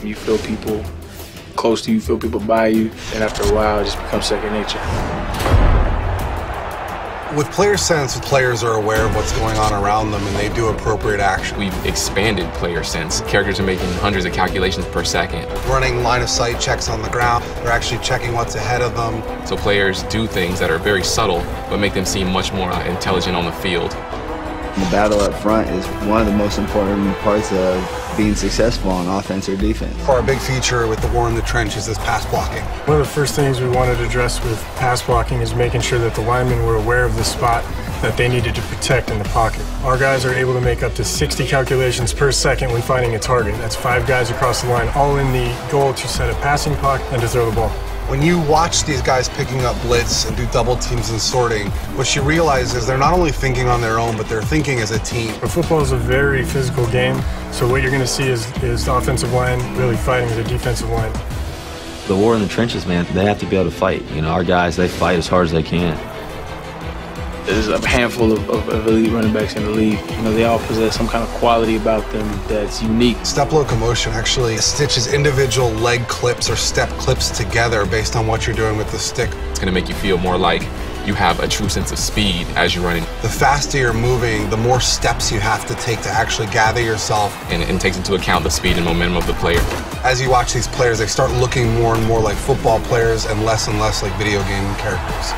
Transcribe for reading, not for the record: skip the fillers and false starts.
You feel people close to you, feel people by you, and after a while, it just becomes second nature. With player sense, players are aware of what's going on around them and they do appropriate action. We've expanded player sense. Characters are making hundreds of calculations per second. Running line of sight checks on the ground. They're actually checking what's ahead of them. So players do things that are very subtle, but make them seem much more intelligent on the field. The battle up front is one of the most important parts of being successful on offense or defense. Our big feature with the war in the trench is this pass blocking. One of the first things we wanted to address with pass blocking is making sure that the linemen were aware of the spot that they needed to protect in the pocket. Our guys are able to make up to 60 calculations per second when finding a target. That's 5 guys across the line, all in the goal to set a passing puck and to throw the ball. When you watch these guys picking up blitz and do double teams and sorting, what you realize is they're not only thinking on their own, but they're thinking as a team. But football is a very physical game, so what you're going to see is the offensive line really fighting the defensive line. The war in the trenches, man, they have to be able to fight. You know, our guys, they fight as hard as they can. There's a handful of elite running backs in the league. You know, they all possess some kind of quality about them that's unique. Step locomotion actually stitches individual leg clips or step clips together based on what you're doing with the stick. It's going to make you feel more like you have a true sense of speed as you're running. The faster you're moving, the more steps you have to take to actually gather yourself. And it takes into account the speed and momentum of the player. As you watch these players, they start looking more and more like football players and less like video game characters.